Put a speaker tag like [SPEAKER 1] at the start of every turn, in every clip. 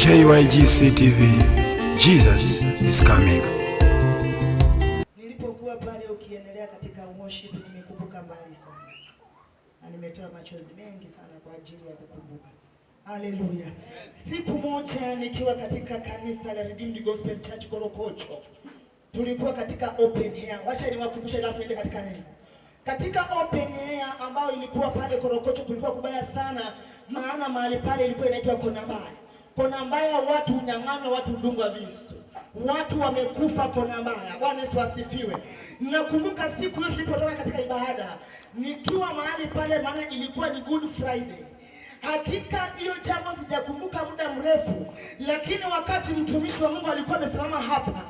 [SPEAKER 1] JYGC TV, Jesus is coming.
[SPEAKER 2] Nilipokuwa pale ukiendelea katika worship, nimekumbuka mbali sana. Na nimetoa machozi mengi sana kwa ajili ya kukumbuka. Haleluya. Siku moja nikiwa katika kanisa la Redeemed Gospel Church Korokocho, tulikuwa katika open air. Wacha niwakumbushe alafu niende katika neno. Katika open air ambao ilikuwa pale Korokocho kulikuwa kubaya sana, maana mahali pale ilikuwa inaitwa Kona Mbaya. Kona Mbaya, watu unyang'anywa, watu udungwa visu. Watu wamekufa Kona Mbaya. Bwana Yesu asifiwe. Nakumbuka siku hiyo tulipotoka katika ibada, nikiwa mahali pale, maana ilikuwa ni Good Friday. Hakika hiyo jambo sijakumbuka muda mrefu, lakini wakati mtumishi wa Mungu alikuwa amesimama hapa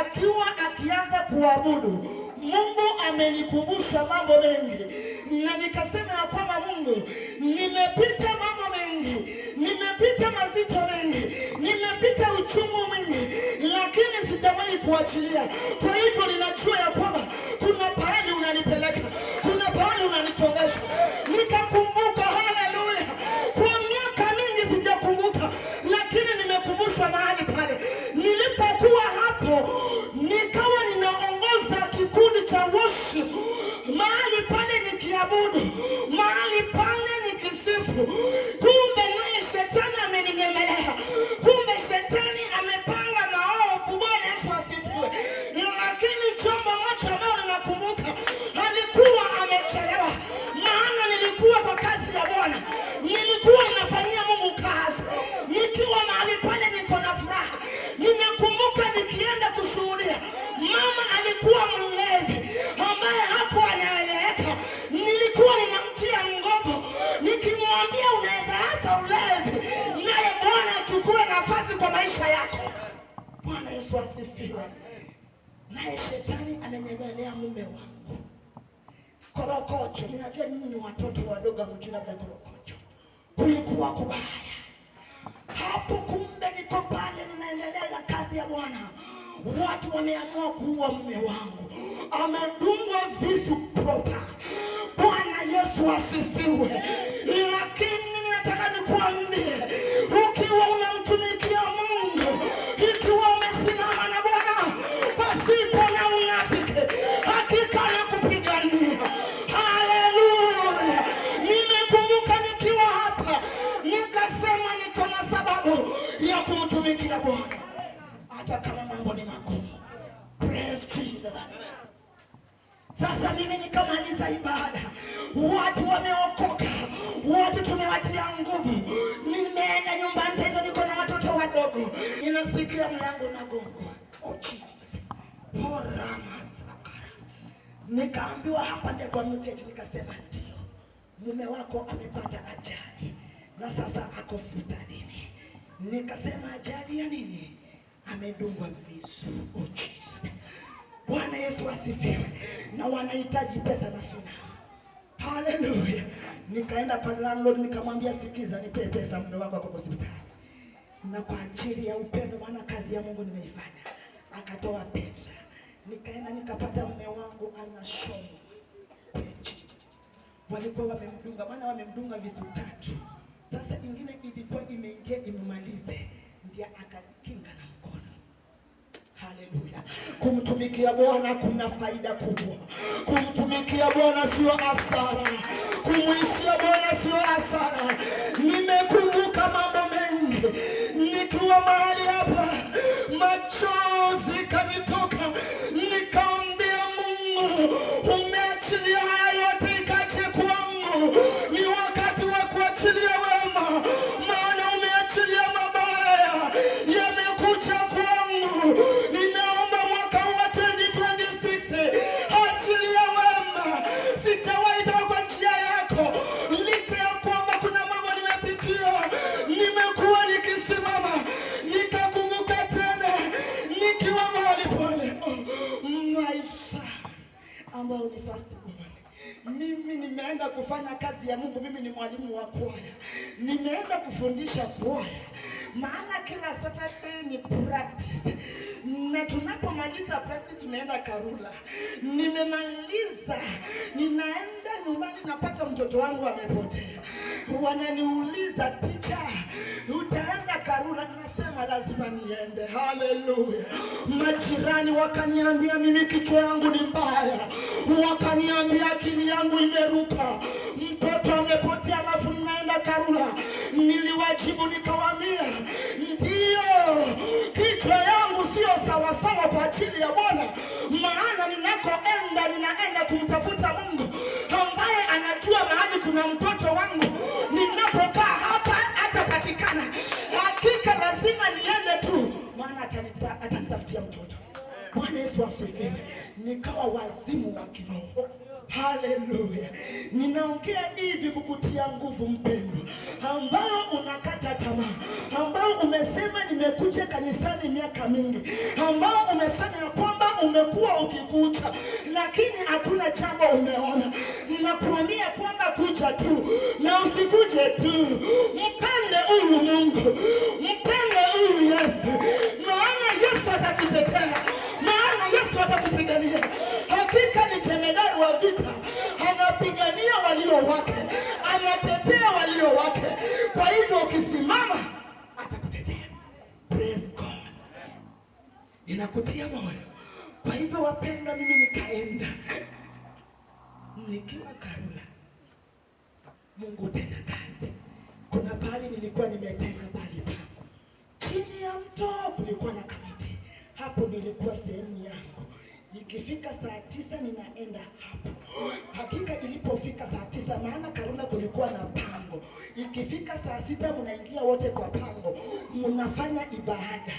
[SPEAKER 2] akiwa akianza kuabudu, Mungu amenikumbusha mambo mengi, na nikasema ya kwamba Mungu, nimepita mambo mengi, nimepita mazito mengi, nimepita uchungu mwingi, lakini sijawahi kuachilia. Kwa hivyo ninajua ya kwamba kuna pahali unanipeleka, kuna pahali unanisongesha. Nikakumbuka, haleluya, kwa miaka mingi sijakumbuka, lakini nimekumbushwa mahali pale. Nilipokuwa hapo, nikawa ninaongoza kikundi cha worship mahali pale, nikiabudu mahali pale, nikisifu. Kumbe naye shetani ameninyemelea, kumbe shetani amepanga maovu. Bwana Yesu asifiwe. Lakini chombo moja ambao ninakumbuka, alikuwa amechelewa, maana nilikuwa kwa kazi ya Bwana, nilikuwa ninafanyia Mungu kazi, nikiwa mahali pale niko na furaha. Ninakumbuka nikienda kushuhudia, mama alikuwa mlevi ambaye hakuwa anaeleweka. Nilikuwa ninamtia nguvu, nikimwambia unaweza acha ulevi, naye Bwana achukue nafasi kwa maisha yako. Bwana Yesu asifiwe. Naye shetani amenyemelea mume wangu. Korokocho, ninajua nyinyi ni watoto wadogo mjini labda Korokocho kulikuwa kubaya hapo. Kumbe niko pale ninaendelea na kazi ya Bwana, watu wameamua kuua mume wangu, amedungwa visu proper. Bwana Yesu asifiwe. Lakini ninataka nikuambie, ukiwa unamtumikia Mungu, ikiwa umesimama na Bwana pasipo na unafiki, hakika anakupigania. Haleluya. Nimekumbuka nikiwa hapa, nikasema niko na sababu ya kumtumikia Bwana hata kama mambo ni magumu. Praise Jesus. Sasa mimi nikamaliza ibada, watu wameokoka, watu tumewatia nguvu. Nimeenda nyumbani hizo, niko na watoto wadogo, ninasikia mlango unagongwa. Oh Jesus. Oh Ramasakara. Nikaambiwa hapa ndio kwa mtete, nikasema ndio. Mume wako amepata ajali na sasa ako hospitalini. Nikasema ajali ya nini? Amedungwa visu. Oh Jesus. Bwana Yesu asifiwe. Na wanahitaji pesa na sina. Haleluya. Nikaenda kwa landlord nikamwambia, sikiza, nipe pesa, mume wako kwa hospitali. Na kwa ajili ya upendo, maana kazi ya Mungu nimeifanya, akatoa pesa. Nikaenda nikapata mume wangu anashona. Praise Jesus. Walikuwa wamemdunga, maana wamemdunga visu 3. Sasa ingine ilikuwa imeingia imemalize, ndio akakinga na mkono. Haleluya. Kumtumikia Bwana kuna faida kubwa. Kumtumikia Bwana sio hasara. Kumwishia Bwana sio hasara. Nimekumbuka mambo mengi nikiwa mahali hapa, machozi kanitoka. Nikaambia Mungu, umeachilia haya yote ikache kwangu, ni wakati wa kuachilia wema, maana umeachilia mabaya yamekuja kwangu. Ninaomba mwaka wa 2026 achilia wema. Sijawahi toka kwa njia yako, licha ya kwamba kuna mambo nimepitia. Nimekuwa nikisimama, nikakumbuka tena nikiwa mahali pale. Maisha ambao ni fast born. Mimi nimeenda kufanya kazi ya Mungu. Mimi ni mwalimu wa kwaya, nimeenda kufundisha kwaya, maana kila Saturday ni practice, na tunapomaliza practice tunaenda Karula. Nimemaliza, ninaenda nyumbani, napata mtoto wangu amepotea. Wananiuliza, teacher, utaenda Karula? Karula, nasema lazima niende. Haleluya. Majirani wakaniambia mimi kichwa yangu ni mbaya, wakaniambia akili yangu imeruka, mtoto amepotea, alafu ninaenda Karula. Niliwajibu nikawaambia, ndio, kichwa yangu sio sawa sawa kwa ajili ya Bwana, maana ninakoenda ninaenda kumtafuta Mungu ambaye anajua mahali kuna mtoto wangu. Ninapokaa hapa atapatikana. Hakika lazima niende tu, maana atanitafutia mtoto. Bwana Yesu asifiwe. Nikawa wazimu wa kiroho. Haleluya. Ninaongea hivi kukutia nguvu mpendwa, ambayo unakata tamaa, ambayo umesema nimekuja kanisani miaka mingi, ambayo umesema ya kwamba umekuwa ukikuja lakini hakuna jambo umeona. Ninakuambia kwamba kuja tu na usikuje tu. Mpende huyu Mungu, mpende huyu Yesu, maana Yesu atakutetea, maana Yesu atakupigania. Hakika ni jemedari wa vita, anapigania walio wake, anatetea walio wake. Kwa hivyo ukisimama atakutetea. Praise God. Ninakutia moyo. Kwa hivyo wapendwa, mimi nikaenda nikiwa Karula. Mungu tena kazi. Kuna pahali nilikuwa nimetenga pahali pangu, chini ya mto kulikuwa na kamti. Hapo nilikuwa sehemu yangu. Ikifika saa 9 ninaenda hapo. Hakika ilipofika saa 9, maana Karula kulikuwa na pango. Ikifika saa 6 mnaingia wote kwa pango, mnafanya ibada.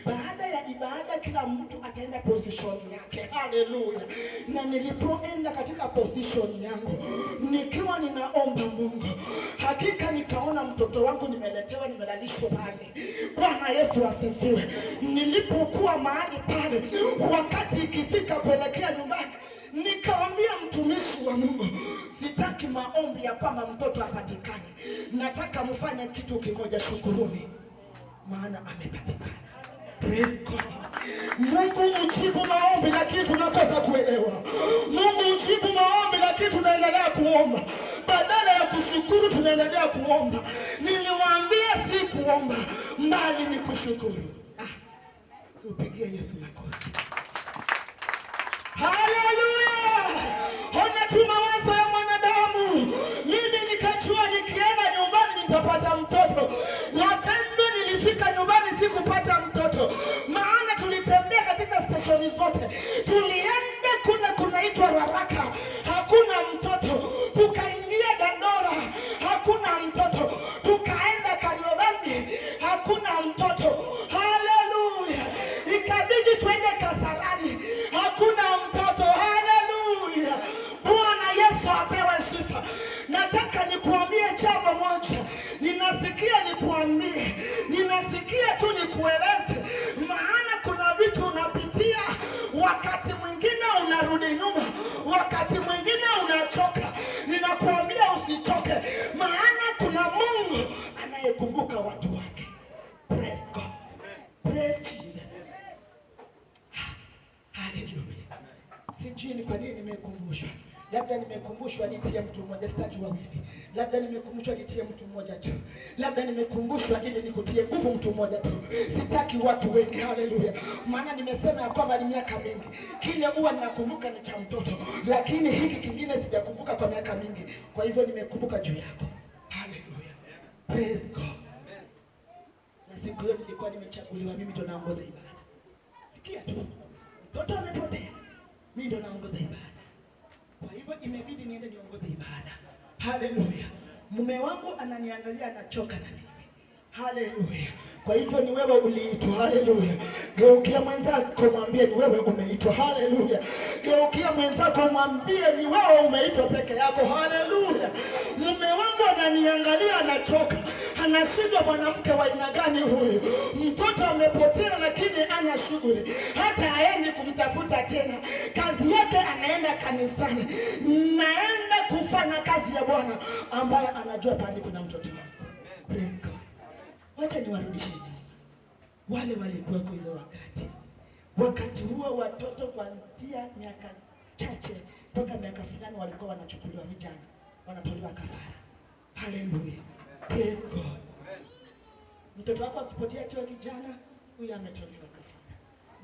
[SPEAKER 2] Baada ya ibada kila mtu ataenda position yake. Haleluya. Na nilipoenda katika position yangu nikiwa ninaomba Mungu, hakika nikaona mtoto wangu nimeletewa, nimelalishwa pale. Bwana Yesu asifiwe. Nilipokuwa mahali pale, wakati ikifika kuelekea nyumbani, nikamwambia mtumishi wa Mungu, sitaki maombi ya kwamba mtoto apatikane, nataka mfanye kitu kimoja, shukuruni, maana amepatikana. Praise God. Mungu ujibu maombi lakini tunakosa kuelewa. Mungu ujibu maombi lakini tunaendelea kuomba. Badala ya kushukuru tunaendelea kuomba. Niliwaambia si kuomba, mbali ni kushukuru. Upigie Yesu makofi. Haleluya. Ona tu mawazo ya mwanadamu. Mimi nikajua nikienda nyumbani nitapata mtoto. Wapendwa, nilifika nyumbani sikupata mtoto. Maana tulitembea katika stesheni zote. Tulienda kunaitwa Raraka, hakuna mtoto. Tukaingia Dandora, hakuna mtoto. Tukaenda Kariobangi, hakuna mtoto. Haleluya. Ikabidi tuende Kasarani, hakuna mtoto. Haleluya. Bwana Yesu apewe sifa. Nataka nikuambie jambo moja. Ninasikia nikuambie, ninasikia tu nikueleze, maana kuna vitu unapitia. Wakati mwingine unarudi nyuma, wakati mwingine unachoka. Ninakuambia usichoke, maana kuna Mungu anayekumbuka watu wake. Praise God. Praise Jesus. Hallelujah. Sijui ni kwa nini nimekumbushwa. Labda nimekumbushwa nitie mtu mmoja, sitaki wawili. Labda nimekumbushwa nitie mtu mmoja tu. Labda nimekumbushwa ili nikutie nguvu mtu mmoja tu. Sitaki watu wengi. Haleluya. Maana nimesema ya kwamba ni miaka mingi. Kile huwa ninakumbuka ni cha mtoto, lakini hiki kingine sijakumbuka kwa miaka mingi. Kwa hivyo nimekumbuka juu yako. Haleluya. Praise God. Na siku hiyo nilikuwa nimechaguliwa, mimi ndo naongoza ibada. Sikia tu. Mtoto amepotea, mimi ndo naongoza ibada. Kwa hivyo imebidi niende niongoze ibada. Haleluya. Mume wangu ananiangalia, anachoka na mimi. Haleluya. Kwa hivyo ni wewe uliitwa. Haleluya. Geukia mwenzako mwambie ni wewe umeitwa. Haleluya. Geukia mwenzako mwambie ni wewe umeitwa peke yako. Haleluya. Mume wangu ananiangalia, anachoka. Anashindwa, mwanamke wa aina gani huyu? Mtoto amepotea lakini ana shughuli. Hata haendi kumtafuta tena. Kazi yake anaenda kanisani. Naenda kufanya kazi ya Bwana ambaye anajua pale kuna mtoto wangu. Praise God. Wacha niwarudishe wale walikuwa kwa hizo wakati huo, watoto kuanzia miaka chache toka miaka fulani walikuwa wanachukuliwa vijana, wanatolewa kafara. Haleluya. Praise God. Mtoto wako akipotea akiwa kijana, huyu ametolewa kafara.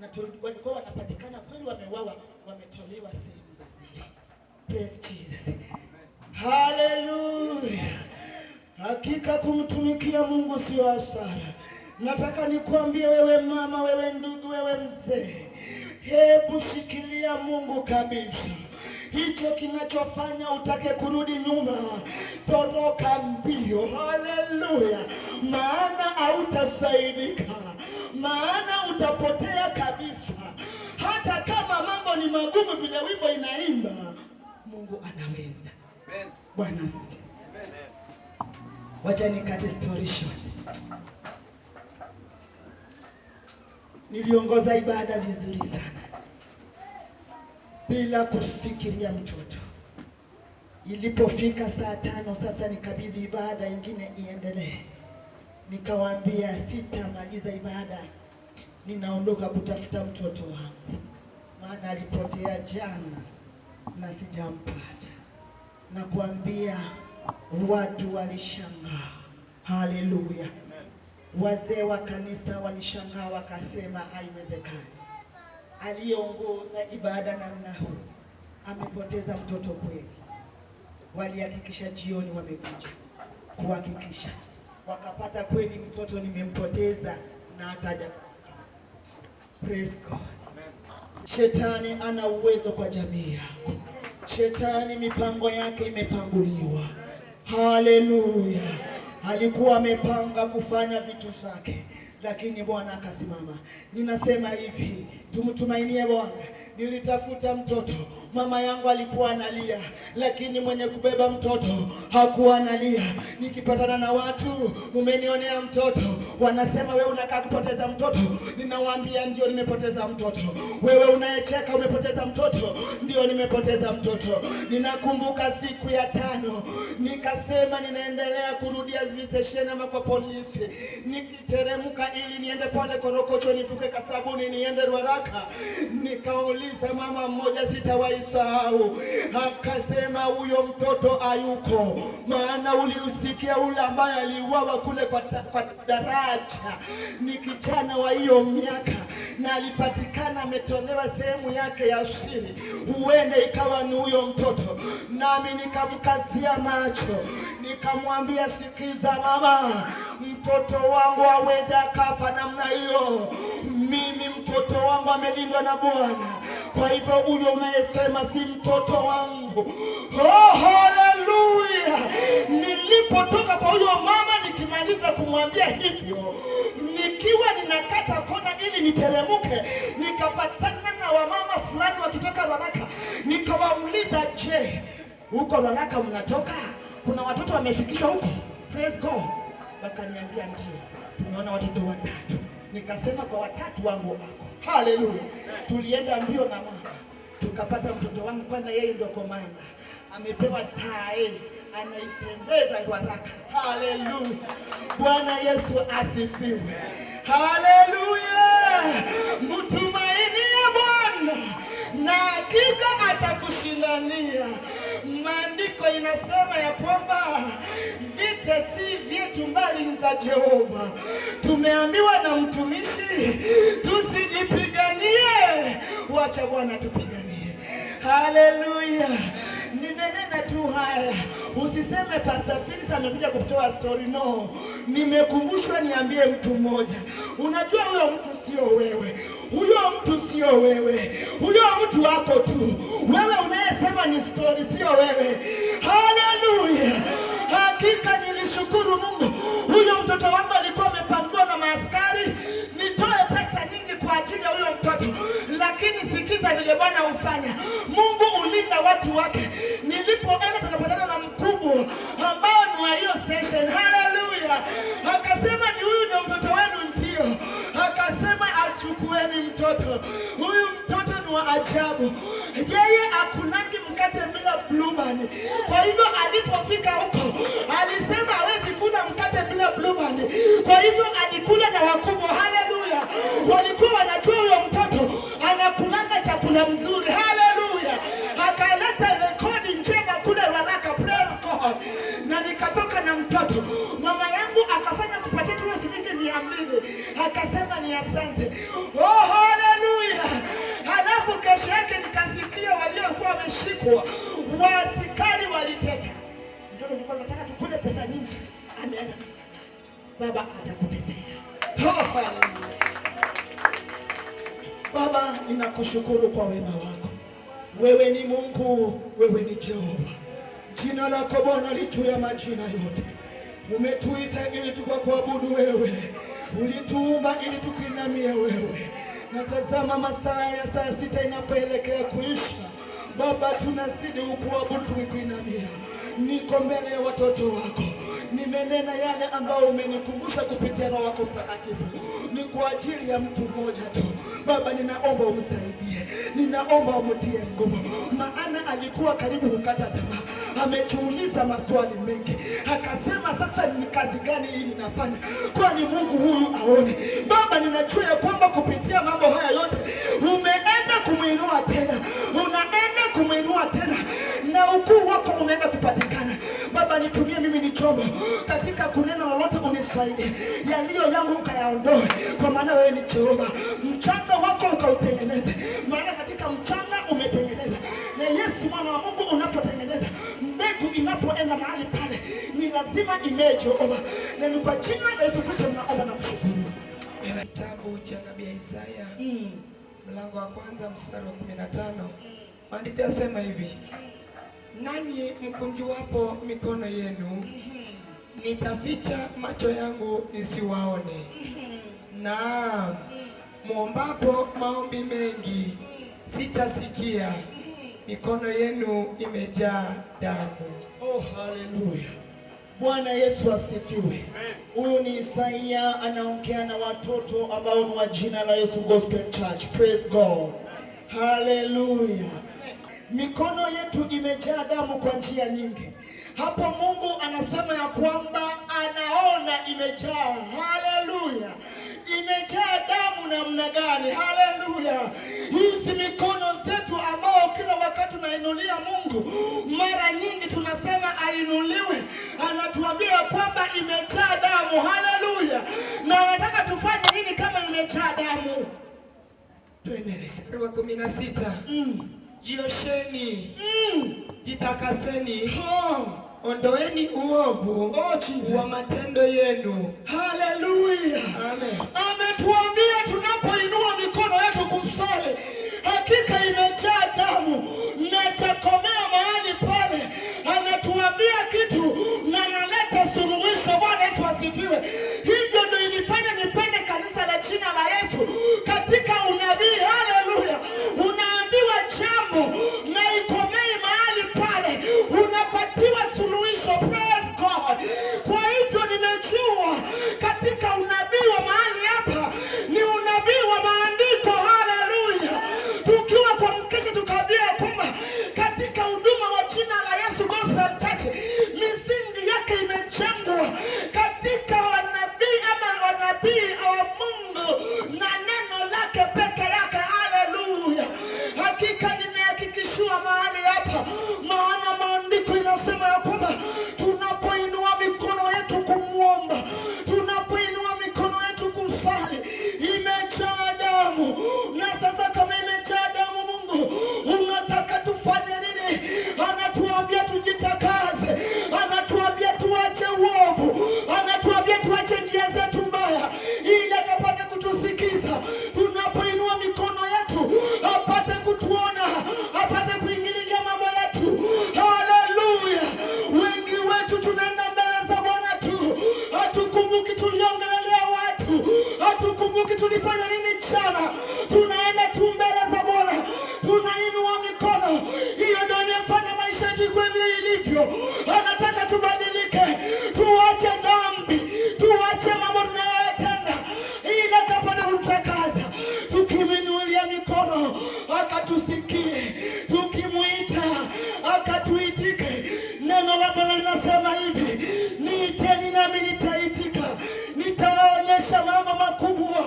[SPEAKER 2] Na walikuwa wanapatikana kweli wameuawa, wametolewa sehemu za siri. Praise Jesus. Hallelujah. Hakika kumtumikia Mungu sio hasara. Nataka nikuambie wewe mama, wewe ndugu, wewe mzee, hebu shikilia Mungu kabisa. Hicho kinachofanya utake kurudi nyuma, toroka mbio. Haleluya. Maana hautasaidika, maana utapotea kabisa. Hata kama mambo ni magumu vile wimbo inaimba, Mungu anaweza. Bwana asifiwe. Wacha nikate story short. Niliongoza ibada vizuri sana bila kufikiria mtoto. Ilipofika saa 5 sasa nikabidhi ibada ingine iendelee. Nikawaambia sitamaliza ibada, ninaondoka kutafuta mtoto wangu, maana alipotea jana na sijampata. Na kuambia watu walishangaa. Haleluya. Wazee wa kanisa walishangaa, wakasema haiwezekani. Aliyeongoza ibada namna huu amepoteza mtoto kweli. Walihakikisha jioni wamekuja kuhakikisha, wakapata kweli mtoto nimempoteza na ataja. Praise God. Shetani ana uwezo kwa jamii yako. Shetani mipango yake imepanguliwa. Haleluya. Alikuwa amepanga kufanya vitu zake, lakini Bwana akasimama. Ninasema hivi, tumtumainie Bwana. Nilitafuta mtoto, mama yangu alikuwa analia, lakini mwenye kubeba mtoto hakuwa analia. Nikipatana na watu, mumenionea mtoto, wanasema wewe unakaa kupoteza mtoto. Ninawaambia ndio nimepoteza mtoto. Wewe unayecheka umepoteza mtoto, ndio nimepoteza mtoto. Ninakumbuka siku ya 5, nikasema ninaendelea kurudia station ama kwa polisi. Nikiteremka ili niende pale Korokocho nifuke Kasabuni niende Ruaraka. Nikauliza mama mmoja sitawahi sahau, akasema huyo mtoto hayuko, maana uliusikia ule ambaye aliuawa kule kwa daraja ni kijana wa hiyo miaka, na alipatikana ametolewa sehemu yake ya siri, huende ikawa ni huyo mtoto. Nami nikamkazia macho, nikamwambia sikiza mama, mtoto wangu hawezi akafa namna hiyo. Mimi mtoto wangu amelindwa na Bwana. Kwa hivyo huyo unayesema si mtoto wangu. Oh, haleluya. Nilipotoka kwa huyo mama, nikimaliza kumwambia hivyo, nikiwa ninakata kona ili niteremuke, nikapatana na wamama fulani wakitoka Ruaraka. Nikawauliza, je, huko Ruaraka mnatoka? Kuna watoto wamefikishwa huko? Praise God. Wakaniambia ndio, tumeona watoto 3. Nikasema kwa 3 wangu wako. Haleluya. Tulienda mbio na mama, tukapata mtoto wangu. Kwanza yeye ndio komanda, amepewa tae, anaitembeza Ruaraka. Haleluya. Bwana Yesu asifiwe. Haleluya. Mtumaini ya Bwana na hakika atakushindania. Maandiko inasema ya kwamba vita si vyetu bali ni za Jehova. Tumeambiwa na mtumishi tusijipiganie, wacha Bwana tupiganie. Haleluya. Nimenena tu haya, usiseme Pastor Phillips amekuja kutoa story. No, nimekumbushwa niambie mtu mmoja. Unajua huyo mtu sio wewe, huyo mtu sio wewe, huyo mtu wako tu. Wewe unayesema ni story sio wewe. Haleluya. Hakika nilishukuru Mungu. Huyo mtoto wangu alikuwa amepangiwa na maaskari nitoe pesa nyingi kwa ajili ya huyo mtoto, lakini sikiza vile Bwana hufanya. Mungu ulinda watu wake. Nilipoenda tukapatana na mkubwa ambao ni wa hiyo station. Haleluya. Akasema ni huyu ndio mtoto wenu? Ndio. Akasema achukueni mtoto. Huyu mtoto ni wa ajabu. Yeye akunangi mkate bila Blue Band. Kwa hivyo alipofika huko alisema hawezi kula mkate bila Blue Band. Kwa hivyo alikula na wakubwa. Haleluya. Walikuwa wanajua huyo mtoto anakulanga chakula mzuri. Haleluya. Akaleta rekodi njema kule Ruaraka. Praise God. Na nikatoka na mtoto. Mama yangu akafanya kupatia tu shilingi 200, akasema ni asante. Oh, haleluya! Halafu kesho yake nikasikia waliokuwa wameshikwa waaskari waliteta, ndio nilikuwa nataka tukule pesa nyingi. Ameenda, Baba atakutetea. Oh, haleluya! Baba, ninakushukuru kwa wema wako. Wewe ni Mungu, wewe ni Jehova. Jina lako Bwana li juu ya majina yote. Umetuita ili tukakuabudu wewe. Ulituumba ili tukuinamie wewe. Natazama masaa ya saa 6 inapoelekea kuisha. Baba, tunazidi kukuabudu tukikuinamia. Niko mbele ya watoto wako. Nimenena yale ambayo umenikumbusha kupitia Roho wako Mtakatifu. Ni kwa ajili ya mtu mmoja tu. Baba, ninaomba umsaidie. Ninaomba umtie nguvu. Maana alikuwa karibu kukata tamaa. Amejiuliza maswali mengi. Akasema sasa ni kazi gani hii ninafanya? Kwani Mungu huyu aone? Baba, ninajua ya kwamba kupitia mambo haya yote umeenda kumuinua tena. Unaenda kumuinua tena. Na ukuu wako unaenda kupatikana. Baba, nitumie mimi ni chombo katika kunena lolote, unisaidie. Yaliyo yangu ukayaondoe, kwa maana wewe ni Jehova. Mchanga wako ukautengeneze, maana katika mchanga umetengeneza. Na Yesu mwana wa Mungu, unapotengeneza mbegu, inapoenda mahali pale ni lazima imee Jehova. Na ni kwa jina la Yesu Kristo naomba na kushukuru.
[SPEAKER 3] Kitabu cha Nabii Isaya mlango wa 1 mstari wa 15, maandiko yasema hivi: nanyi mkunjuwapo mikono yenu, nitaficha macho yangu nisiwaone. Naam, muombapo maombi mengi, sitasikia. Mikono yenu imejaa damu.
[SPEAKER 2] Oh, haleluya! Bwana Yesu asifiwe. Huyu ni Isaya, anaongea na watoto ambao ni wa Jina la Yesu Gospel Church. Praise God. Haleluya. Mikono yetu imejaa damu kwa njia nyingi. Hapo Mungu anasema ya kwamba anaona imejaa. Haleluya. Imejaa damu namna gani? Haleluya. Hizi mikono zetu ambao kila wakati tunainulia Mungu, mara nyingi tunasema ainuliwe, anatuambia kwamba imejaa damu. Haleluya. Na anataka tufanye nini kama imejaa damu? Tuendelee.
[SPEAKER 3] Mstari wa 16. Jiosheni, jitakaseni, ondoeni uovu wa matendo yenu.
[SPEAKER 2] Haleluya.
[SPEAKER 3] Amen.
[SPEAKER 2] Ametuambia tunapoinua mikono yetu kusali, hakika imejaa damu na takomea mahali pale. Anatuambia kitu na analeta suluhisho. Bwana Yesu asifiwe. Hivyo ndio ilifanya nipende kanisa la Jina la Yesu katika unabii. Haleluya. Unaambiwa jambo na ikomei mahali pale, unapatiwa suluhisho. Praise God. Kwa hivyo nimejua katika unabii wa mahali hapa ni unabii wa maandiko. Haleluya. Tukiwa kwa mkesha tukaambia kwamba katika huduma wa Jina la Yesu Gospel Church misingi yake imejengwa katika wanabii ama wanabii wa Mungu na neno lake peke yake. Haleluya. Hakika nimehakikishiwa mahali hapa, maana maandiko inasema ya kwamba tunapoinua mikono yetu kumuomba, tunapoinua mikono yetu kusali, imejaa damu. Na sasa kama imejaa damu, Mungu unataka tufanye nini? Anatuambia tujitakaze, anatuambia tuache uovu, anatuambia tuache njia zetu mbaya, ili akapate kutusikiza. Tunapoinua mikono yetu apate kutuona, apate kuingilia mambo yetu. Haleluya. Wengi wetu tunaenda mbele za Bwana tu, hatukumbuki tuliongelea watu, hatukumbuki tulifanya nini jana. Tunaenda tu mbele za Bwana, tunainua mikono. Hiyo ndio inafanya maisha yetu kwa vile ilivyo. Anataka tubadilike, tuache dhambi, tuache mambo tunayotenda, ili akapate kututakaza. Tukimwinulia mikono akatusikie, tukimuita akatuitike. Neno la Bwana linasema hivi: niiteni nami nitaitika, nitawaonyesha mambo makubwa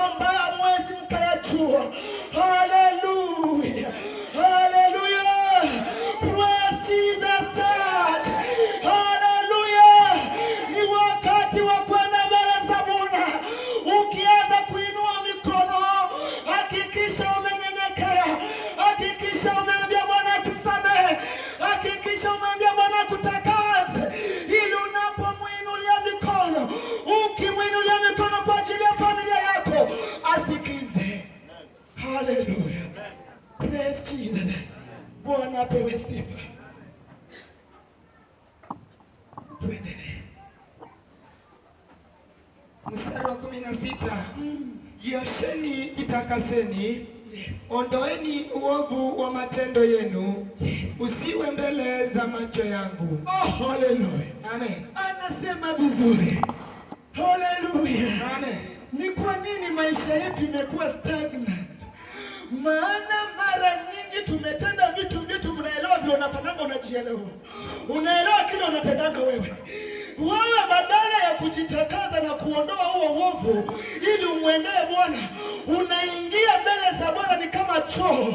[SPEAKER 2] ambayo hamwezi mkayajua.
[SPEAKER 3] Tuendelee. Mstari wa 16. Jiosheni, jitakaseni, ondoeni uovu wa matendo yenu, usiwe mbele za macho yangu.
[SPEAKER 2] Oh, haleluya.
[SPEAKER 3] Amen.
[SPEAKER 2] Anasema vizuri. Haleluya.
[SPEAKER 3] Amen.
[SPEAKER 2] Ni kwa nini maisha yetu imekuwa stagnant? Maana mara nyingi tumetenda vitu mnaelewa vile unafananga, unajielewa. Unaelewa kile unatendanga wewe. Wewe badala ya kujitakaza na kuondoa huo uovu ili umwendee Bwana, unaingia mbele za Bwana ni kama choo.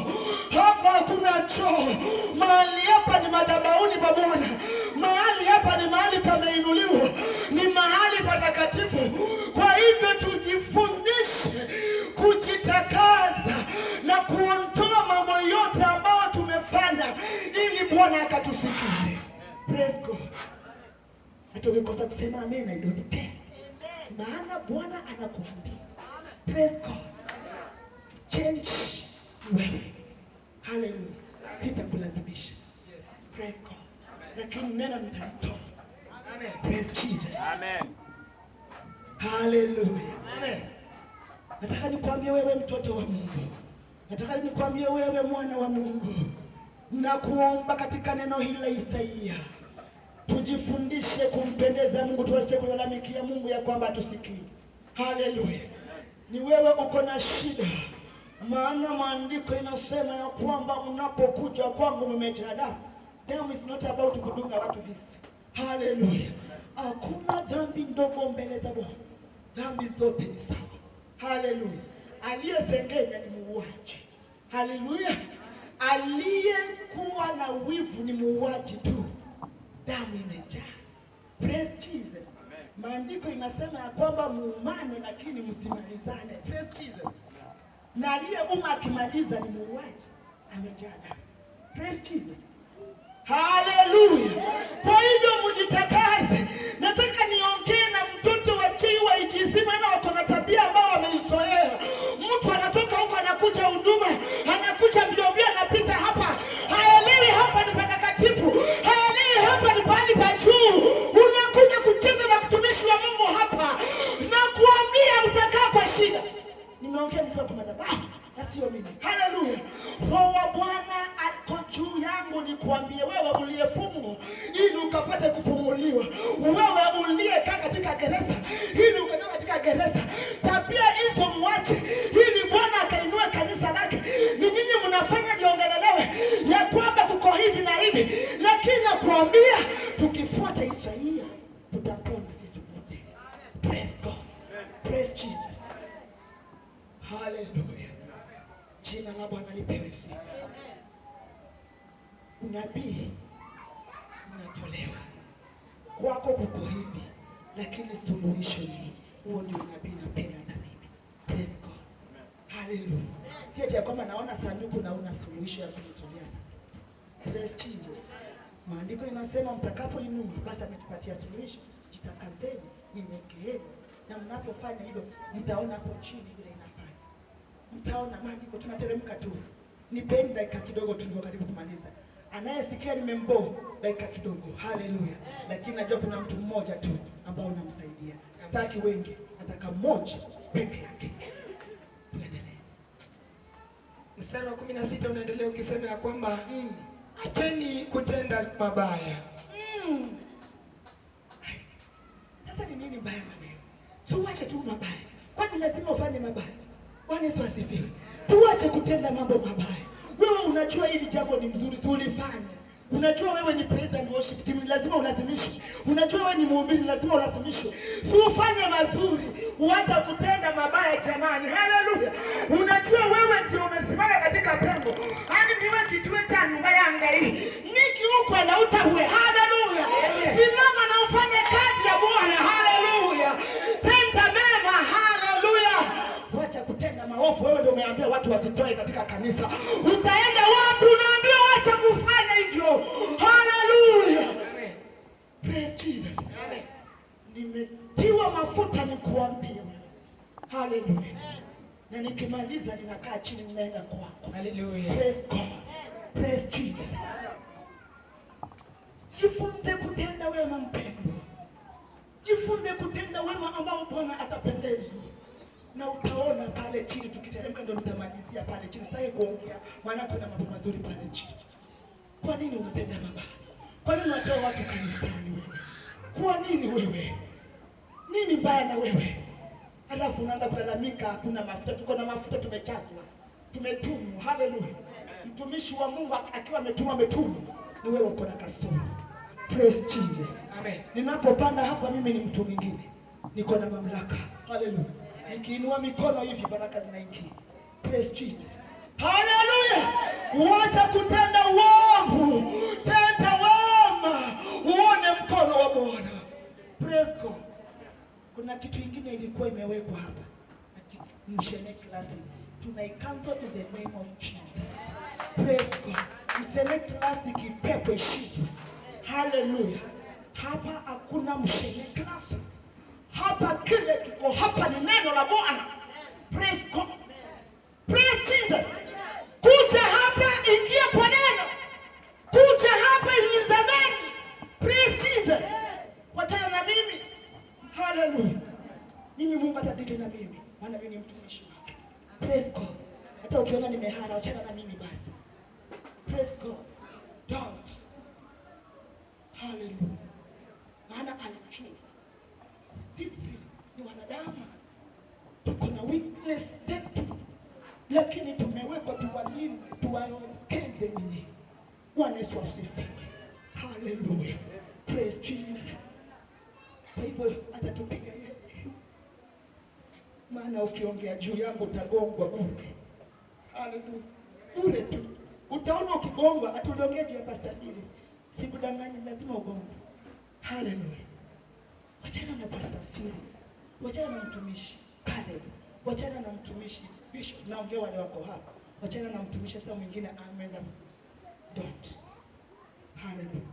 [SPEAKER 2] Hapa hakuna choo. Mahali hapa ni madhabahuni pa Bwana. Mahali hapa ni mahali pameinuliwa. Ni mahali patakatifu. Kwa hivyo tujifundishe kujitakaza na kuondoa mambo yote ambayo tumefanya ili Bwana akatusikie. Praise God. Tukikosa kusema amen, I don't care. Maana Bwana anakuambia. Praise God. Change wewe. Hallelujah. Sitakulazimisha.
[SPEAKER 3] Yes.
[SPEAKER 2] Praise God. Lakini neno nitalitoa.
[SPEAKER 3] Amen.
[SPEAKER 2] Praise Jesus.
[SPEAKER 4] Amen.
[SPEAKER 2] Hallelujah.
[SPEAKER 3] Amen.
[SPEAKER 2] Nataka nikwambie wewe mtoto wa Mungu. Nataka nikwambie wewe mwana wa Mungu. Na kuomba katika neno hili la Isaia. Tujifundishe kumpendeza Mungu, tuache kulalamikia Mungu ya kwamba hatusikii. Haleluya. Ni wewe uko na shida. Maana maandiko inasema ya kwamba mnapokuja kwangu mmejaa damu. Damu is not about kudunga watu visu. Haleluya. Hakuna dhambi ndogo mbele za Bwana. Dhambi zote ni sawa. Haleluya. Aliyesengenya ni muuaji. Haleluya. Aliyekuwa na wivu ni muuaji tu. Damu imejaa. Praise Jesus. Maandiko inasema ya kwamba muumane lakini msimalizane. Praise Jesus. Na aliyeuma akimaliza ni muuaji, amejaa damu. Praise Jesus. Hallelujah. Kwa hivyo mjitakaze. Nataka niongee na mtoto wa Chiwa Ijizima na wako na tabia ambao wameizoea. Mtu anatoka huko anakuja huduma, anakuja mbio anapita hapa. Haelewi hapa ni patakatifu. Haelewi hapa ni pahali pa juu. Unakuja kucheza na mtumishi wa Mungu hapa. Na kuambia utakaa kwa shida. Nimeongea nikiwa kwa madhabahu na sio mimi. Hallelujah. Roho wa Bwana ako juu yangu nikuambie wewe uliyefungwa ili ukapate kufumuliwa. Wewe uliyekaa katika gereza ili ukatoka katika gereza. Tabia hizo mwache ili Bwana akainue kanisa lake. Ni nyinyi mnafanya niongelelewe ya kwamba kuko hivi na hivi. Lakini nakuambia tukifuata Isaia tutapona sisi wote. Praise God. Praise Jesus. Hallelujah. Jina la Bwana lipewe sifa. Unabii unatolewa kwako kuko hivi, lakini suluhisho ni huo. Ndio unabii napenda na mimi. Praise God. Hallelujah. Si eti kwamba naona sanduku na una suluhisho ya kunitolea sanduku. Praise Jesus. Maandiko inasema mtakapoinua basi ametupatia suluhisho. Jitakazeni, nyenyekeeni, na mnapofanya hivyo mtaona hapo chini vile inafanya. Mtaona maandiko tunateremka tu. Nipeni dakika kidogo tu ndio karibu kumaliza. Anayesikia nimembo dakika kidogo. Haleluya. Lakini najua kuna mtu mmoja tu ambao unamsaidia. Sitaki wengi, nataka mmoja peke yake. Tuendelee.
[SPEAKER 3] Mstari wa 16 unaendelea ukisema ya kwamba acheni kutenda mabaya.
[SPEAKER 2] Sasa ni nini mbaya na wewe? Tuache tu mabaya. Kwani lazima ufanye mabaya? Bwana Yesu asifiwe. Tuache kutenda mambo mabaya. Wewe unajua hili jambo ni mzuri, si ulifanye. Unajua wewe ni praise and worship team, lazima ulazimishwe. Unajua wewe ni mhubiri, lazima ulazimishwe. Si ufanye mazuri, uache kutenda mabaya jamani. Haleluya. Unajua wewe ndio umesimama katika pengo. Hadi niwe kituwe cha nyumba yangu hii. Niki huko na utawe. Haleluya. Simama na ufanye kazi ya Bwana. Haleluya. Tenda mema. Haleluya. Wacha kutenda maovu. Wewe ndio umeambia watu wasitoe katika kanisa. Utaenda wapi? Unaambia wacha kufanya hivyo. Haleluya.
[SPEAKER 3] Amen.
[SPEAKER 2] Praise Jesus.
[SPEAKER 3] Amen.
[SPEAKER 2] Nimetiwa mafuta nikuambie wewe. Haleluya. Na nikimaliza ninakaa chini ninaenda kwako.
[SPEAKER 3] Hallelujah.
[SPEAKER 2] Praise God. Praise Jesus. Jifunze kutenda wema mpendwa. na utaona pale chini tukiteremka ndio nitamalizia pale chini. Sitaki kuongea maana kuna mambo mazuri pale chini. Kwa nini unatenda mabaya? Kwa nini unatoa watu kanisani wewe? Kwa nini wewe? Nini mbaya na wewe? Alafu unaanza kulalamika hakuna mafuta. Tuko na mafuta, tumechazwa. Tumetumwa. Haleluya. Mtumishi wa Mungu akiwa ametumwa. Ni wewe uko na kasoro. Praise Jesus. Amen. Ninapopanda hapa mimi ni mtu mwingine. Niko na mamlaka. Haleluya. Nikiinua mikono hivi baraka zinaingia. Praise Jesus. Haleluya. Wacha kutenda uovu. Tenda wema. Uone mkono wa Bwana. Praise God. Kuna kitu kingine ilikuwa imewekwa hapa. Mshene Classic. Tunai-cancel in the name of Jesus. Praise God. Mshene Classic ipepo ishibu. Hallelujah. Hapa hakuna Mshene Classic. Hapa kile kiko hapa ni neno la Bwana. Praise God. Praise Jesus. Kuja hapa, ingia kwa neno. Kuja hapa ilizameni. Praise Jesus. Wachana na mimi. Hallelujah. Mimi Mungu atadili na mimi. Maana mimi ni mtumishi wake. Praise God. Hata ukiona nimehara, wachana na mimi basi. Praise God. Don't. Hallelujah. Maana alijua sisi ni wanadamu, tuko na weakness zetu, lakini tumewekwa tuwalinde, tuwaongeze nyinyi. Bwana Yesu asifiwe. Hallelujah. Praise Jesus. Kwa hivyo atatupiga yeye. Maana ukiongea juu yangu utagongwa bure. Hallelujah. Bure tu. Utaona ukigongwa, atuongea juu ya Pastor Phyllis. Sikudanganyi, lazima ugongwe. Hallelujah. Wachana na Pastor Phyllis. Wachana na mtumishi Caleb. Wachana na mtumishi Bishop. Naongea wale wako hapa. Wachana na mtumishi sasa mwingine ameza. Don't. Hallelujah.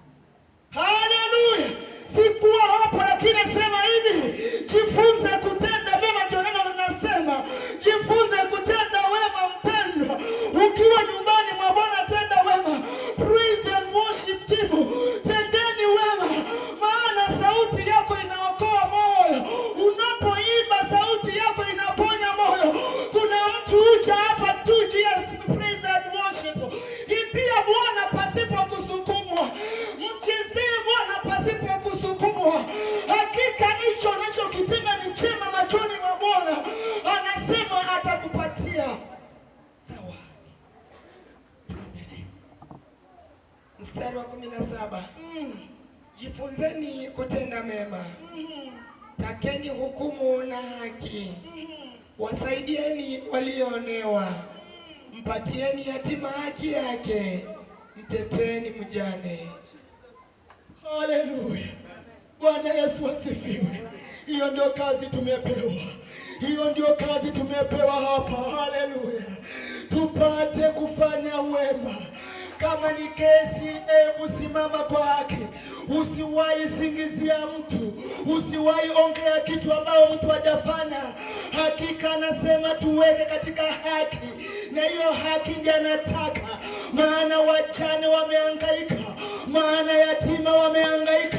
[SPEAKER 2] Hallelujah. Sikuwa hapo lakini nasema hivi, jifunze kutenda mema, ndio neno linasema. Jifunze kutenda wema mpendwa. Ukiwa nyumbani mwa Bwana tenda wema. Praise and worship team. Tendeni wema. Maana sauti yako inaokoa moyo. Unapoimba sauti yako inaponya moyo. Kuna mtu uja hapa tu praise and worship. Imbia Bwana pasipo kusukumwa. Mchezee Bwana pasipo kusukumwa. Hakika hicho anachokitenda ni chema machoni mwa Bwana. Anasema atakupatia sawa.
[SPEAKER 3] Mstari wa 17. Jifunzeni kutenda mema. Takeni hukumu na haki. Wasaidieni walioonewa. Mpatieni yatima haki yake. Mteteni mjane.
[SPEAKER 2] Hallelujah. Bwana Yesu asifiwe. Hiyo ndio kazi tumepewa. Hiyo ndio kazi tumepewa hapa. Hallelujah. Tupate kufanya wema. Kama ni kesi, hebu simama kwa haki. Usiwahi singizia mtu. Usiwahi ongea kitu ambao mtu hajafanya. Hakika anasema tuweke katika haki. Na hiyo haki ndiyo anataka. Maana wajane wamehangaika. Maana yatima wamehangaika.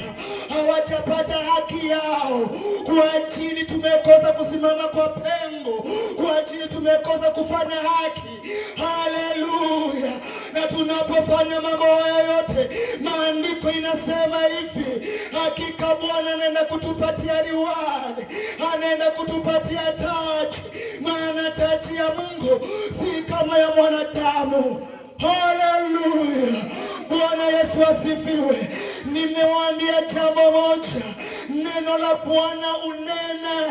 [SPEAKER 2] Hawajapata haki yao. Kwa ajili tumekosa kusimama kwa pengo. Kwa ajili tumekosa kufanya haki. Haleluya. Na tunapofanya mambo haya yote, maandiko inasema hivi, hakika Bwana anaenda kutupatia reward. Anaenda kutupatia taji. Maana taji ya Mungu si kama ya mwanadamu. Haleluya. Bwana Yesu asifiwe. Nimewaambia jambo moja. Neno la Bwana unena.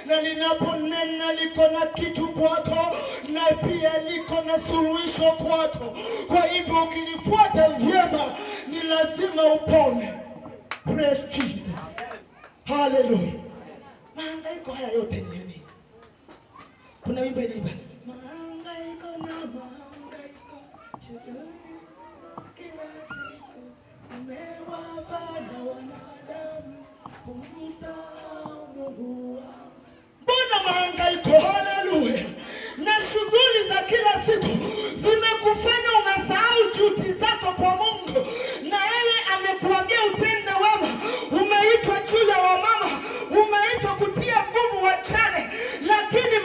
[SPEAKER 2] Na ninaponena liko na kitu kwako. Na pia liko na suluhisho kwako. Kwa hivyo ukinifuata vyema, ni lazima upone. Praise Jesus. Hallelujah. Mahangaiko haya yote ni nini? Kuna wimbo inaimba. Mahangaiko na mahangaiko. Kila siku umewafanya wanadamu kumsahau Mungu wao. Mbona mahangaiko? Haleluya. Na shughuli za kila siku zimekufanya unasahau juhudi zako kwa Mungu. Na yeye amekuambia utende wema. Umeitwa juu ya wamama. Umeitwa kutia nguvu wajane. Lakini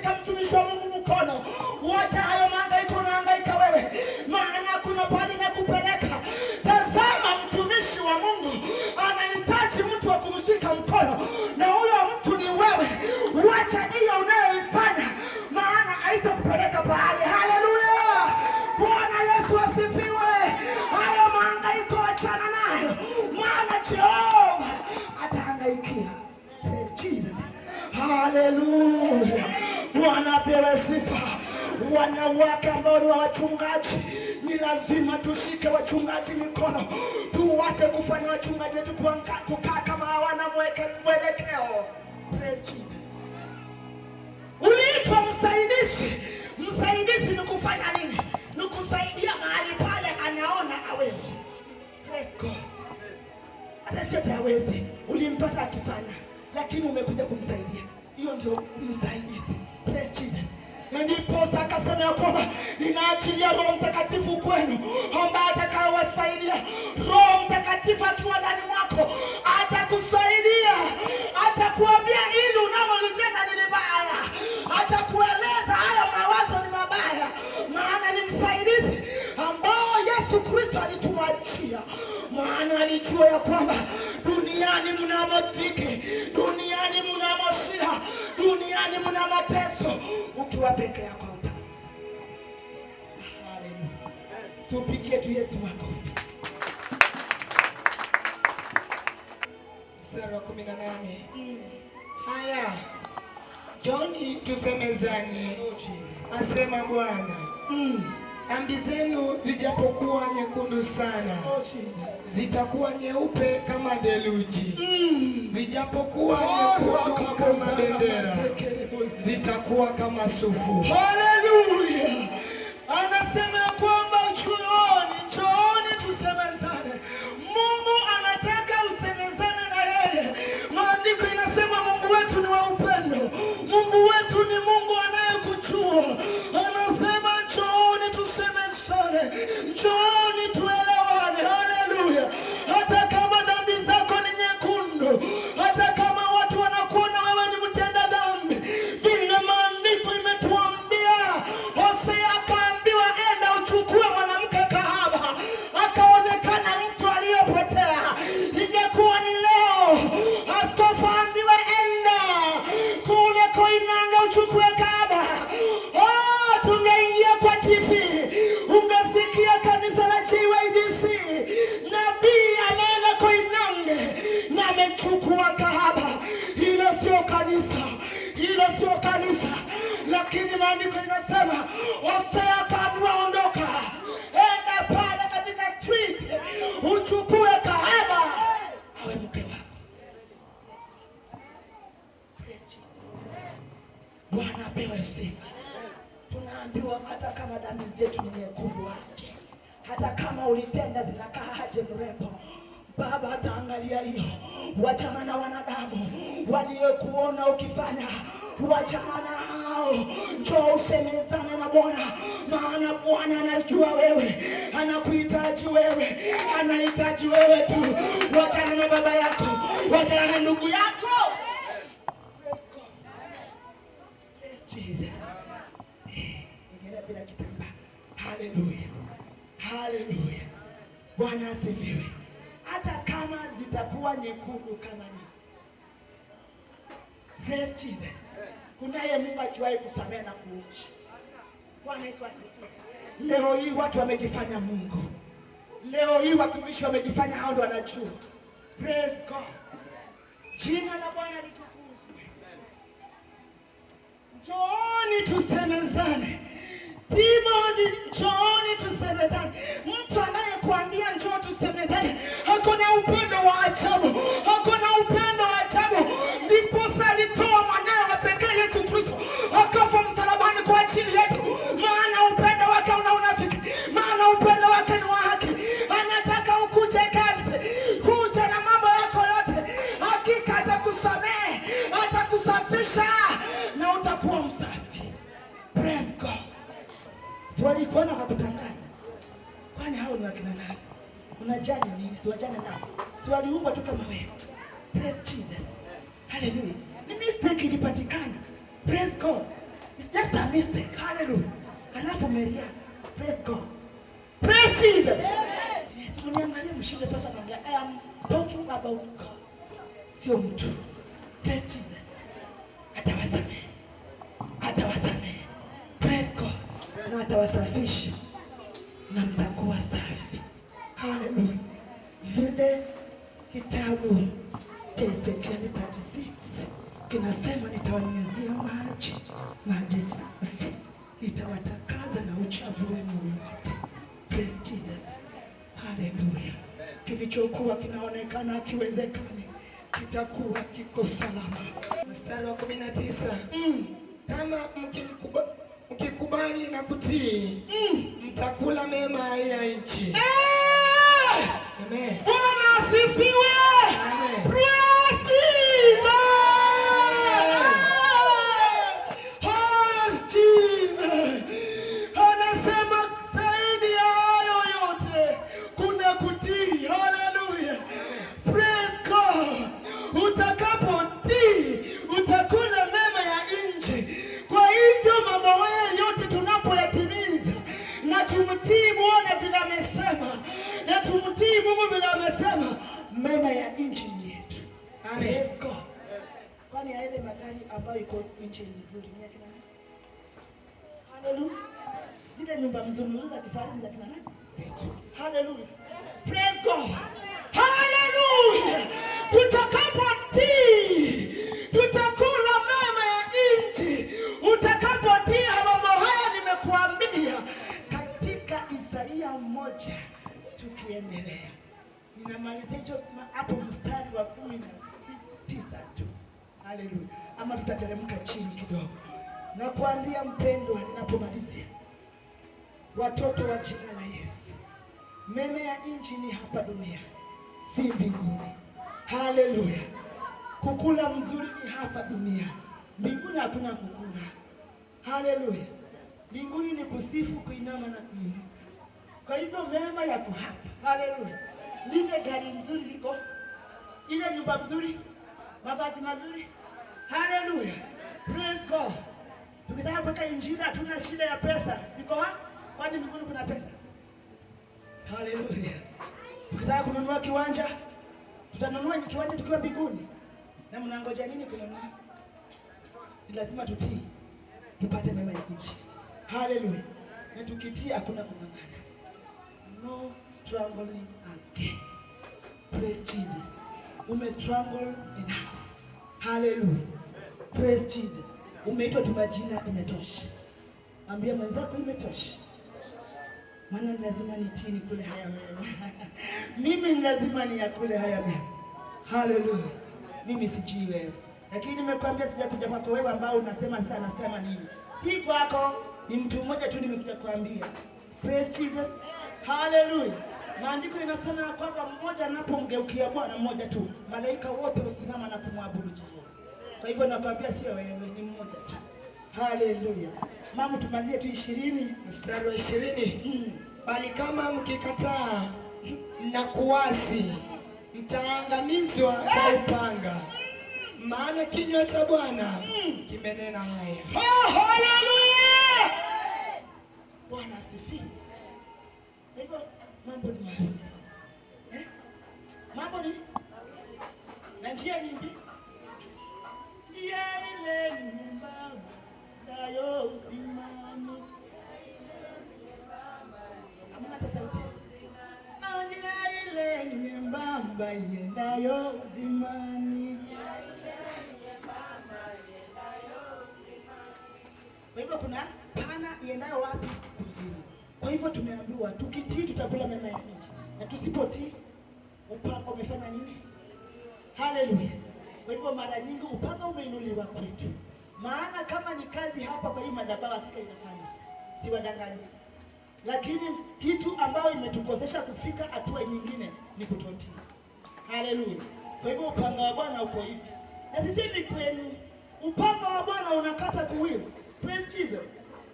[SPEAKER 2] kumshika mtumishi wa Mungu mkono. Wacha hayo mahangaiko unahangaika wewe, maana kuna pale na kupeleka. Tazama, mtumishi wa Mungu anahitaji mtu wa kumshika mkono, na huyo mtu ni wewe. Wacha hiyo unayoifanya, maana haitakupeleka pahali. Haleluya, Bwana Yesu asifiwe. Hayo mahangaiko achana nayo, maana Jehova atahangaikia. Praise Jesus. Haleluya, Bwana apewe sifa. Wanawake ambao ni wachungaji, ni lazima tushike wachungaji mikono. Tuache kufanya wachungaji wetu kukaa kama hawana mwelekeo. Praise Jesus. Uliitwa msaidizi. Msaidizi ni kufanya nini? Ni kusaidia mahali pale anaona hawezi. Praise God. Hata sio hawezi, ulimpata akifanya, lakini umekuja kumsaidia. Hiyo ndio msaidizi. Praise Jesus. Na ndipo akasema ya kwamba ninaachilia Roho Mtakatifu kwenu, ambaye atakayewasaidia. Roho Mtakatifu akiwa ndani mwako atakusaidia, atakuambia ili unalolitenda ni baya, atakueleza haya mawazo ni mabaya, maana ni msaidizi ambao Yesu Kristo alituachia. Maana alijua ya kwamba duniani mna madhiki, duniani mna mashida, duniani mna mateso. Ukiwa peke yako utaweza. Haleluya. Tupigie tu Yesu makofi.
[SPEAKER 3] Mstari wa 18. Haya, Joni tusemezane, asema Bwana. Dhambi zenu zijapokuwa nyekundu sana, zitakuwa nyeupe kama theluji. Zijapokuwa nyekundu kama bendera, zitakuwa kama sufu.
[SPEAKER 2] Haleluya. Anasema kwamba njooni tusemezane. Mungu anataka usemezane na yeye. Maandiko inasema Mungu wetu ni wa upendo. Mungu wetu ni Mungu anayekujua. Anasema njooni tusemezane. Njooni tuelewane. Haleluya. Hata kama dhambi zako ni nyekundu, hata kama watu wanakuona wewe ni mtenda dhambi, vile maandiko imetuambia, Hosea akaambiwa enda uchukue mwanamke kahaba, akaonekana mtu aliyepotea. Ingekuwa ni leo, askofu ambiwe enda kule Koinange uchukue kahaba, tungeingia kwa TV, ungesikia kanisa la JYDC, nabii ameenda Koinange na amechukua kahaba. Hilo sio kanisa, hilo sio kanisa. Lakini maandiko inasema Hosea akaambiwa ondoka, enda pale katika street uchukue kahaba awe mke wako. Bwana apewe sifa. Tunaambiwa hata kama dhambi zetu ni nyekundu aje, hata kama ulitenda zinakaa aje mrembo, Baba ataangalia hiyo. Wachana na wanadamu waliokuona ukifanya, wachana nao. Njoo usemezane na Bwana, maana Bwana anajua wewe, anakuhitaji wewe, anahitaji wewe tu. Wachana na baba yako, wachana na ndugu yako. Jesus. Bila kitamba. Haleluya. Haleluya. Bwana asifiwe. Hata kama zitakuwa nyekundu kama nini. Praise Jesus. Kunaye Mungu ajuaye kusamehe na kuosha. Bwana Yesu asifiwe. Leo hii watu wamejifanya Mungu. Leo hii watumishi wamejifanya hao ndio wanajua. Praise God. Jina la Bwana litukuzwe. Njooni tusemezane. Timothy, njooni tusemezane. Mtu anayekuambia njoo tusemezane, hako na upendo wa ajabu, hako na upendo wa ajabu. Ndipo alitoa mwanawe wa pekee Yesu Kristo akafa msalabani kwa ajili yetu. Maana upendo wake una unafiki, maana upendo wake ni wa haki. Anataka ukuje kazi, kuja na mambo yako yote. Hakika atakusamehe, atakusafisha na utakuwa msafi. Praise God. Swali kuona hakutangaza. Kwani hao ni wakina nani? Unajali nini? Siwajane nao. Swali huwa tu kama wewe. Praise Jesus. Hallelujah. Ni mistake ilipatikana. Praise God. It's just a mistake. Hallelujah. Alafu umeriaga. Praise God. Praise Jesus. Yes, mniangalie mshinde pesa naongea. I am talking about God. Sio mtu. Praise Jesus. Atawasamehe. Atawasamehe. Praise God. Na atawasafisha. Na mtakuwa safi. Hallelujah. Vile kitabu cha Ezekieli 36 kinasema nitawanyunyizia maji safi, nitawatakaza na uchafu wenu wote. Praise Jesus. Hallelujah. Kilichokuwa kinaonekana kiwezekane kitakuwa kiko salama.
[SPEAKER 3] Mstari wa 19. Kama mkikubali na kutii, mtakula mema ya nchi. Amen.
[SPEAKER 2] Bwana asifiwe.
[SPEAKER 3] Amen.
[SPEAKER 2] Praise Jesus. Praise Jesus. Anasema zaidi ya hayo yote kuna kutii. Hallelujah. Praise God. Utakapotii utakula mema ya nchi. Kwa hivyo mambo haya yote tunapoyatimiza na tumtii Bwana vile amesema, na tumtii Mungu vile amesema, mema ya nchi ni yetu.
[SPEAKER 3] Amen.
[SPEAKER 2] Praise God. Kwani aende magari ambayo iko nchi nzuri ni ya kina nani? Hallelujah. Zile nyumba nzuri za kifahari za kina nani? Zetu. Hallelujah. Praise God. Hallelujah. Tutakapotii tutakula mema ya nchi. Utakapotii mambo haya nimekuambia katika Isaia 1 tukiendelea. Ninamaliza hicho hapo mstari wa 19 tu. Hallelujah. Ama tutateremka chini kidogo. Na kuambia mpendwa, ninapomalizia, watoto wa jina la Yesu, mema ya nchi ni hapa dunia, si mbinguni. Hallelujah. Kukula mzuri ni hapa dunia, mbinguni hakuna kukula. Hallelujah. Mbinguni ni kusifu, kuinama na kuinuka. Kwa hivyo mema yako hapa. Hallelujah. Lile gari nzuri liko, ile nyumba nzuri, mavazi mazuri. Hallelujah. Praise God. Tukitaka kuweka injili hatuna shida ya pesa. Ziko hapa? Kwani mbinguni kuna pesa? Hallelujah. Tukitaka kununua kiwanja, tutanunua kiwanja tukiwa mbinguni. Na mnangoja nini kununua? Ni lazima tutii, tupate mema ya nchi. Hallelujah. Na tukitii hakuna kung'ang'ana. No struggling again. Praise Jesus. Umestruggle enough. Hallelujah. Praise Jesus. Umeitwa tu majina, imetosha. Ambia mwenzako imetosha. Maana lazima nitii nikule haya mema. Mimi lazima niyakule haya mema. Hallelujah. Mimi sijui wewe, lakini nimekuambia sijakuja kwako wewe ambao unasema sana sema nini. Si kwako, ni mtu mmoja tu nimekuja kuambia. Praise Jesus. Hallelujah. Maandiko inasema kwamba mmoja anapomgeukia Bwana mmoja tu, malaika wote husimama na kumwabudu Jehova. Kwa hivyo nakwambia sio wewe, ni mmoja tu. Hallelujah. Mama tumalizie tu 20
[SPEAKER 3] mstari wa 20. Bali kama mkikataa na kuasi, mtaangamizwa kwa upanga. Maana kinywa cha Bwana kimenena haya.
[SPEAKER 2] Hallelujah. Bwana asifiwe. Hivyo mambo ni mawili. Mambo ni na njia nyingi. Njia ile ni nyembamba, nayo usimame. Hamna tofauti. Njia ile ni nyembamba, iendayo uzimani. Kwa hivyo kuna pana iendayo wapi? Kuzimu. Kwa hivyo tumeambiwa tukitii tutakula mema ya nchi, na tusipotii upanga umefanya nini? Hallelujah. Kwa hivyo mara nyingi upanga umeinuliwa kwetu, maana kama ni kazi hapa kwa hii madhabahu hakika inafanya, si wadanganyi. Lakini kitu ambayo imetukosesha kufika hatua nyingine ni kutotii. Hallelujah. Kwa hivyo upanga wa Bwana uko hivi, na sisemi kwenu, upanga wa Bwana unakata kuwili. Praise Jesus.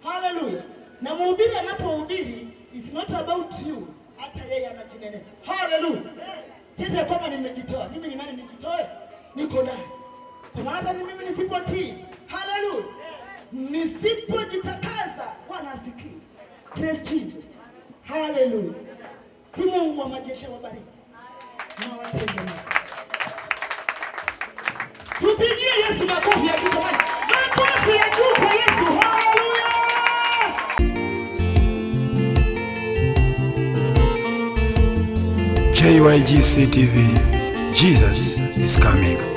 [SPEAKER 2] Hallelujah. Na mhubiri anapohubiri, it's not about you, hata yeye anajinenea. Hallelujah. Sisi kwamba nimejitoa. Mimi ni nani nijitoe? Niko naye. Kwa maana ni mimi nisipotii. Hallelujah. nisipojitakaza wanasikii. Praise Jesus. Hallelujah. Si Mungu wa majeshi wabariki na watengeneze. Tupigie Yesu makofi ya juu. Makofi ya juu kwa Yesu. Hallelujah.
[SPEAKER 1] JYGC TV, Jesus is coming.